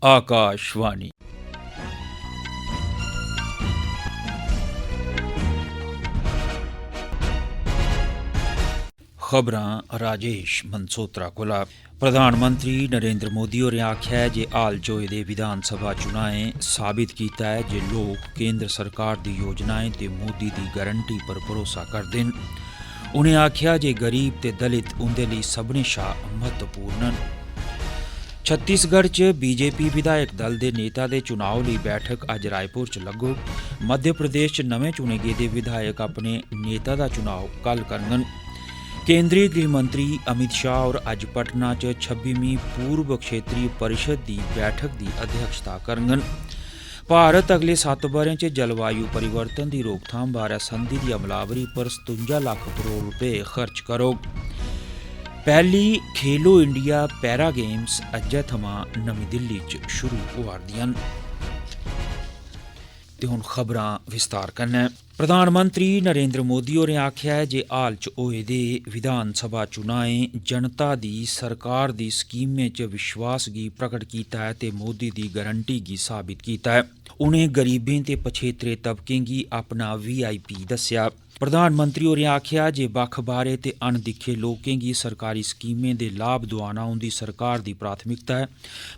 आकाशवाणी। खबरां राजेश मनसोत्रा कोला। प्रधानमंत्री नरेंद्र मोदी होरें आखेआ है जे हाल च होए दे विधान सभा चुनाएं साबित कीता है जे लोक केंद्र सरकार दी योजनाएं ते मोदी दी गारंटी पर भरोसा करदे न। उनें आखेआ जे गरीब ते दलित उंदे लेई सभनें शा महत्वपूर्ण न। छत्तीसगढ़ च बीजेपी विधायक दल दे नेता दे चुनाव लेई बैठक अज्ज रायपुर च लग्गोग। मध्य प्रदेश च नमें चुने गेदे विधायक अपने नेता दा चुनाव कल करङन। केंद्रीय गृह मंत्री अमित शाह होर अज्ज पटना च 26वीं पूर्व क्षेत्रीय परिषद दी बैठक दी अध्यक्षता करङन। भारत अगले 7 ब'रें च जलवायु परिवर्तन दी रोकथाम बारै संधि दी अमलावरी पर 57 लाख करोड़ रुपए खर्च करोग। पैह्ली खेलो इंडिया पैरा गेम्स अज्जै थमां नमीं दिल्ली च शुरू होआ'रदियां न। ते हुण खबरां विस्तार कन्नै। प्रधानमंत्री नरेंद्र मोदी होरें आखेआ है जे हाल च होए दे विधान सभा चुनाएं जनता दी सरकार दी स्कीमें च विश्वास गी प्रकट कीता है ते मोदी दी गारंटी गी साबित कीता है। उनें गरीबें ते पछेत्रे तबकें गी अपना VIP दस्सेआ। प्रधानमंत्री होरें आखेआ जे बक्ख बाह्रे ते अनदिक्खे लोकें गी सरकारी स्कीमें दे लाभ दोआना उंदी सरकार दी प्राथमिकता है।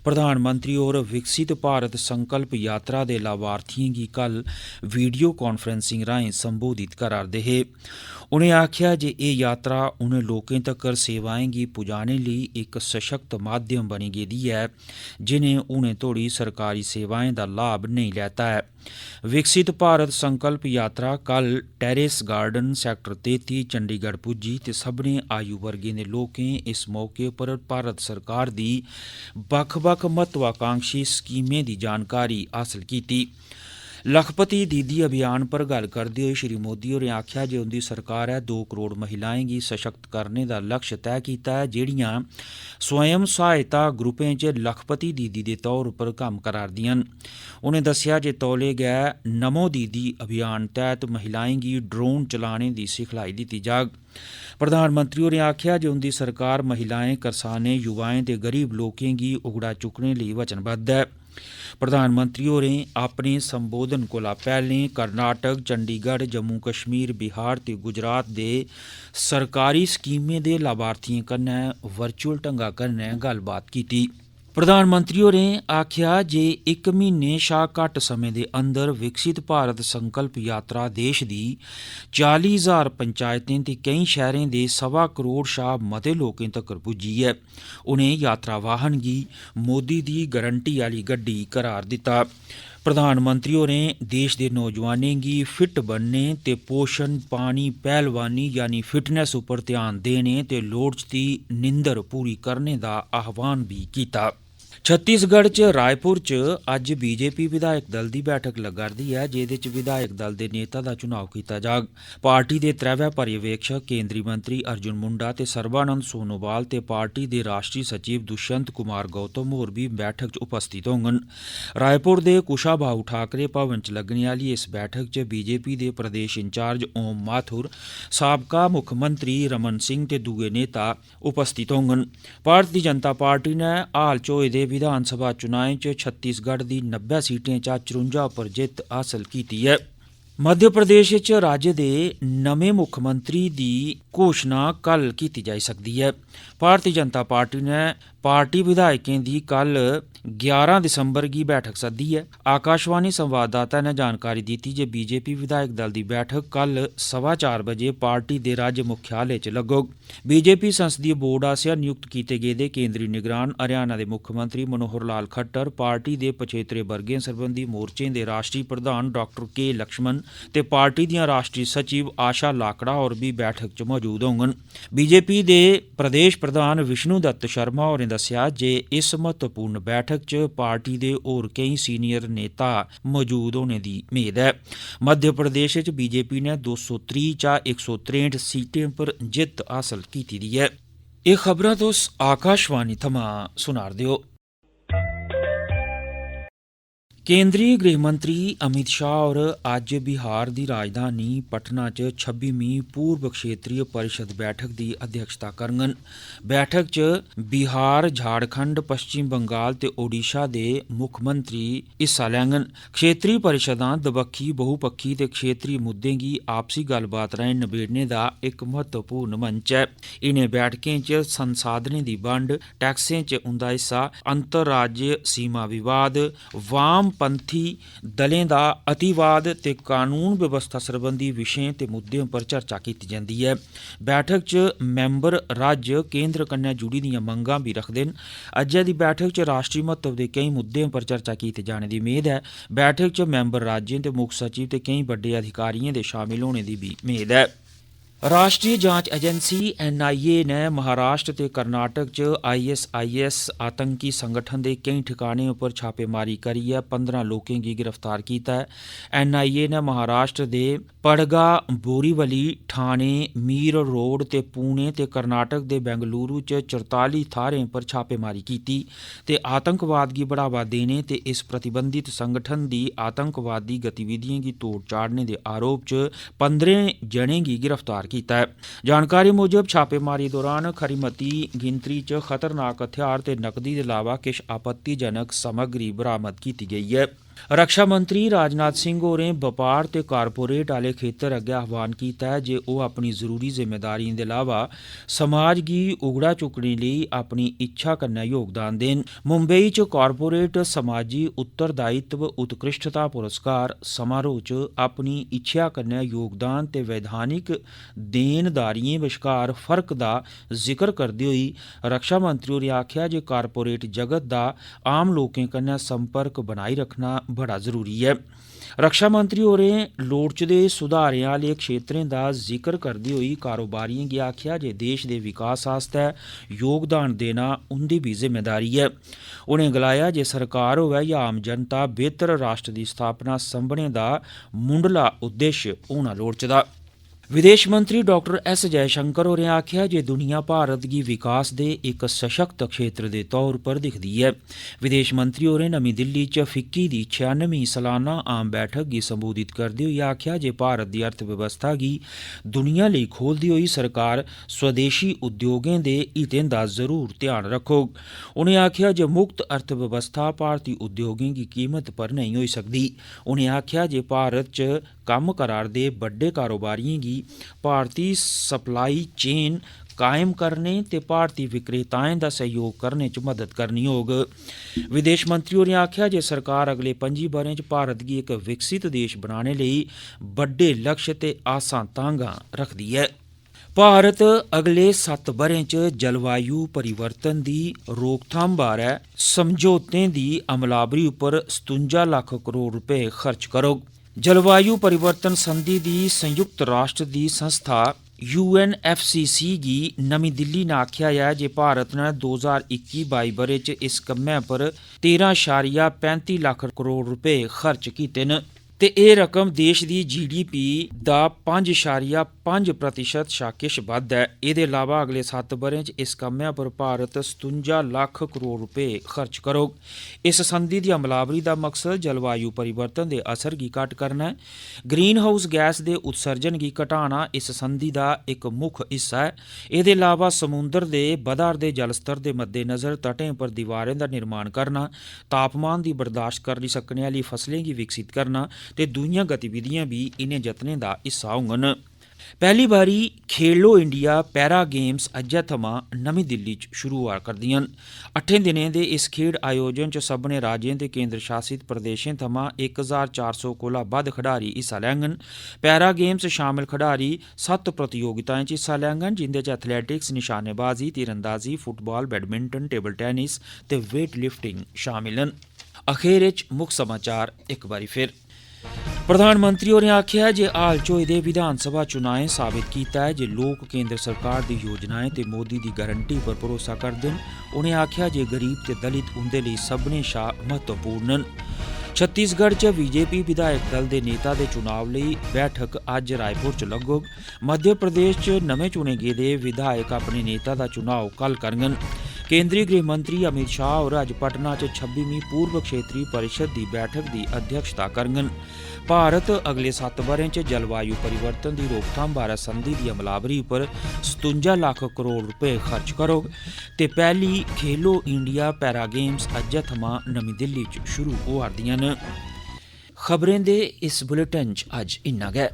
प्रधानमंत्री होर विकसित भारत संकल्प यात्रा दे लाभार्थियें गी कल वीडियो कांफ्रेंसिंग राहें संबोधित करा'रदे हे। उनें आखेआ जे एह् यात्रा उनें लोकें तक्कर सेवाएं गी पुजाने लेई इक सशक्त माध्यम बनी गेदी ऐ जिनें हुनै तोड़ी सरकारी सेवाएं दा लाभ नेईं लैता ऐ। विकसित भारत संकल्प यात्रा कल टेरेस गार्डन सैक्टर 33 चंडीगढ़ पुज्जी ते सभनें आयु वर्गें दे लोकें इस मौके पर भारत सरकार दी बक्ख-बक्ख महत्वाकांक्षी स्कीमें दी जानकारी हासल कीती। लखपति दीदी अभियान पर गल्ल करदे होई श्री मोदी होरें आखेआ जे उंदी सरकारै 2 करोड़ महिलाएं गी सशक्त करने दा लक्ष्य तैऽ कीता ऐ जेह्ड़ियां स्वयं सहायता ग्रुपें च लखपति दीदी दे तौर पर कम्म करा'रदियां न। उनें दस्सेआ जे तौले गै नमो दीदी अभियान तैह्त महिलाएं गी ड्रोन चलाने दी सिखलाई दित्ती जाग। प्रधानमंत्री होरें आखेआ जे उंदी सरकार महिलाएं, करसानें, युवाएं ते गरीब लोकें गी उगड़ा चुक्कने लेई वचनबद्ध ऐ। प्रधानमंत्री होरें अपने संबोधन कोला पैह्लें कर्नाटक, चंडीगढ़, जम्मू कश्मीर, बिहार ते गुजरात दे सरकारी स्कीमें दे लाभार्थियें कन्नै वर्चुअल ढंगा कन्नै गल्लबात कीती। प्रधानमंत्री होरें आखेआ जे 1 म्हीने शा घट्ट समें दे अंदर विकसित भारत संकल्प यात्रा देश दी 40,000 पंचायतें ते केईं शैह्रें दे 1.25 करोड़ शा मते लोकें तक्कर पुज्जी ऐ। उनें यात्रा वाहन गी मोदी दी गारंटी आह्ली गड्डी करार दित्ता। प्रधानमंत्री होरें देश दे नौजवानें गी फिट बनने ते पोषण, पानी, पहलवानी यानी फिटनेस उप्पर ध्यान देने ते लोड़चदी निंदर पूरी करने दा आह्वान बी कीता। छत्तीसगढ़ च रायपुर च अज्ज बीजेपी विधायक दल दी बैठक लग्गा'रदी ऐ जेह्दे च विधायक दल दे नेता दा चुनाव कीता जाग। पार्टी दे त्रैवै पर्यवेक्षक, केंद्री मंत्री अर्जुन मुंडा ते सर्बानंद सोनोवाल ते पार्टी दे राष्ट्री सचिव दुष्यंत कुमार गौतम होर बी बैठक च उपस्थित होङन। रायपुर दे कुशाभाऊ ठाकरे भवन च लग्गने आह्ली इस बैठक च बीजेपी दे प्रदेश इंचार्ज ओम माथुर, साबका मुक्खमंत्री रमन सिंह ते दुए नेता उपस्थित होङन। भारती जनता पार्टी नै हाल च होए दे विधान सभा चुनाएं च छत्तीसगढ़ दी 90 सीटें चा 54 पर जित्त हासल कीती ऐ। मध्य प्रदेश च राज्य दे नमें मुक्खमंत्री दी घोषणा कल कीती जाई सकदी ऐ। भारती जनता पार्टी नै पार्टी विधायकें दी कल 11 दिसंबर गी बैठक सद्दी ऐ। आकाशवाणी संवाददाता नै जानकारी दित्ती जे बीजेपी विधायक दल दी बैठक कल 4:15 बजे पार्टी दे राज्य मुख्यालय च लग्गोग। बीजेपी संसदीय बोर्ड आसेआ नियुक्त कीते गेदे केंद्री निगरान हरियाणा दे मुक्खमंत्री मनोहर लाल खट्टर, पार्टी दे पछेत्रे वर्गें सरबंधी मोर्चें दे राष्ट्री प्रधान डॉ के लक्ष्मण ते पार्टी दियां राष्ट्री सचिव आशा लाकड़ा होर बी बैठक च मौजूद होङन। बीजेपी दे प्रदेश प्रधान विष्णु दत्त शर्मा होरें दस्सेआ जे इस महत्वपूर्ण बैठक च पार्टी दे होर केईं सीनियर नेता मौजूद होने दी मेद ऐ। मध्य प्रदेश च बीजेपी ने 230 चा 163 सीटें पर जित्त हासल कीती दी ऐ। एह् खबरां तुस आकाशवाणी थमां सुना'रदे ओ। केंद्रीय गृह मंत्री अमित शाह और अज्ज बिहार की राजधानी पटना च 26वीं पूर्व क्षेत्रीय परिषद बैठक की अध्यक्षता करङन। बैठक च बिहार, झारखंड, पश्चिम बंगाल ते ओडिशा के मुक्खमंत्री हिस्सा लैङन। क्षेत्रीय परिषदां दबक्खी, बहुपक्षी ते क्षेत्रीय मुद्दें गी आपसी गल्लबात राहें नबेड़ने का एक महत्वपूर्ण मंच है। इनें बैठकें च संसाधनें दी बंड, टैक्सें च उंदा हिस्सा, अंतर्राज्य सीमा विवाद, वामपंथी दलें दा अतिवाद ते कानून व्यवस्था सरबंधी विषयें ते मुद्दें पर चर्चा की जाती है। बैठक च मैंबर राज्य केंद्र कन्नै जुड़ी दियां मंगां भी रखदे न। अज्जै दी बैठक च राष्ट्रीय महत्व के कई मुद्दें पर चर्चा की जाने की मेद है। बैठक च मैंबर राज्यें ते मुक्ख सचिव ते कई बड्डे अधिकारियों के शामिल होने की भी मेद है। राष्ट्रीय जांच एजेंसी NIA ने महाराष्ट्र ते कर्नाटक च ISIS आतंकी संगठन के कई ठिकाने पर छापेमारी करियै 15 लोगों की गिरफ्तार किया है। NIA ने महाराष्ट्र के पड़गा, बोरीवली, ठाणे, मीर रोड ते पुणे ते कर्नाटक के बेंगलुरु च 44 थाहरें पर छापेमारी की ते आतंकवाद की बढ़ावा देने ते इस प्रतिबंधित संगठन की आतंकवादी गतिविधियों की तोड़ चाड़ने के आरोप च 15 जने की गिरफ्तार किया है। जानकारी मुजब छापेमारी दौरान खरी मती गिनतरी च खतरनाक हथियार ते नकदी के अलावा किश आपत्तिजनक सामग्री बरामद की गई है। रक्षा मंत्री राजनाथ सिंह होरें बपार ते कारपोरेट आले खेतर अग्गे आह्वान किया है जे ओह अपनी जरूरी जिम्मेदारियों के अलावा समाज की उगड़ा चुकने लिए अपनी इच्छा कन्नै योगदान देन। मुंबई च कारपोरेट समाजी उत्तरदायित्व उत्कृष्टता पुरस्कार समारोह च अपनी इच्छा कन्नै योगदान ते वैधानिक देनदारियें विचकार फर्क दा जिक्र करदे होई रक्षा मंत्री होरें आखेआ जे कारपोरेट जगत दा आम लोकें कन्नै संपर्क बनाई रखना बड़ा जरूरी है। रक्षा मंत्री होरें लोड़चदे सुधारें आले क्षेत्रें दा जिक्र करदे होई कारोबारियें गी आखेआ जे देश दे विकास आस्तै योगदान देना उंदी भी जिम्मेदारी है। उनें गलाया जे सरकार होवै या आम जनता, बेहतर राष्ट्र दी स्थापना सभनें दा मुंडला उद्देश्य होना लोड़चदा। विदेश मंत्री डॉक्टर S जयशंकर होरें आखेआ जे दुनिया भारत गी विकास दे एक सशक्त क्षेत्र के तौर पर दिखदी है। विदेश मंत्री होरें नमीं दिल्ली च फिक्की दी 96वीं सालाना आम बैठक गी संबोधित करदे होई आखेआ जे भारत दी अर्थव्यवस्था गी दुनिया लेई खोलदे होई सरकार स्वदेशी उद्योगें दे हितें दा जरूर ध्यान रखोग। उनें आखेआ जे मुक्त अर्थव्यवस्था भारती उद्योगें गी कीमत पर नहीं होई सकदी। उनें आखेआ जे भारत च कम्म करा'रदे बड्डे कारोबारियें गी भारती सप्लाई चेन कायम करने ते भारती विक्रेताएं दा सहयोग करने च मदद करनी होग। विदेश मंत्री होरें आखेआ जे सरकार अगले 25 ब'रें च भारत गी एक विकसित देश बनाने लेई बड्डे लक्ष्य ते आसां तांगां रखदी है। भारत अगले 7 ब'रें च जलवायु परिवर्तन दी रोकथाम बारै समझौतें दी अमलावरी उप्पर 57 लक्ख करोड़ रुपए खर्च करोग। जलवायु परिवर्तन संधि दी संयुक्त राष्ट्र दी संस्था UNFCCC गी नमीं दिल्ली ने आखेआ है जे भारत ने 2021-22 ब'रे च इस कम्मै पर 13.35 लक्ख करोड़ रुपए खर्च कीते न ते एह् रकम देश दी GDP दा 5.5% शा किश बद्ध है। एह्दे अलावा अगले 7 ब'रें च इस कम्मै पर भारत 57 लक्ख करोड़ रुपए खर्च करोग। इस संधि दी अमलावरी दा मकसद जलवायु परिवर्तन दे असर गी घट्ट करना है। ग्रीन हाउस गैस दे उत्सर्जन गी घटाना इस संधि दा एक मुक्ख हिस्सा है। एह्दे अलावा समुंदर दे बधा'रदे जलस्तर दे मद्देनज़र तटें पर दीवारें दा निर्माण करना, तापमान दी बर्दाश्त करी सकने आह्ली फसलें गी विकसित करना ते दूइयां गतिविधियां भी इनें जतनें दा हिस्सा होङन। पहली बारी खेलो इंडिया पैरा गेम्स अज्जै थमां नमीं दिल्ली च शुरू होआ करदियां न। 8 दिनें दे इस खेड आयोजन च सभनें राज्यें ते केंद्र शासित प्रदेशें थमां 1400 कोला बद्ध खडारी हिस्सा लैङन। पैरा गेम्स शामल खडारी 7 प्रतियोगिताएं च हिस्सा लैङन जिंदे च एथलैटिक्स, निशानेबाजी, तीरंदाजी, फुटबाल, बैडमिंटन, टेबल टेनिस ते वेट लिफ्टिंग शामिल न। अखीर च मुक्ख समाचार एक बारी फिर। प्रधानमंत्री होरें आखेआ जे हाल च होए दे विधान सभा चुनाएं साबित कीता है जे लोक केंद्र सरकार दी योजनाएं ते मोदी दी गारंटी पर भरोसा करदे न। उनें आखेआ जे गरीब ते दलित उंदे लेई सभनें शा महत्वपूर्ण न। छत्तीसगढ़ च बीजेपी विधायक दल दे नेता दे चुनाव लेई बैठक अज्ज रायपुर च लग्गोग। मध्य प्रदेश च नमें चुने गेदे विधायक अपने नेता दा चुनाव कल करङन। केंद्रीय गृह मंत्री अमित शाह होर अज्ज पटना च 26वीं पूर्व क्षेत्रीय परिषद की बैठक की अध्यक्षता करङन। भारत अगले 7 ब'रें च जलवायु परिवर्तन की रोकथाम बारै संधि की अमलावरी पर 57 लाख करोड़ रुपए खर्च करोग ते पहली खेलो इंडिया पैरा गेम्स अज्जै थमां नमीं दिल्ली च शुरू होआ'रदियां न। खबरें दे इस बुलेटिन च अज्ज इन्ना गै।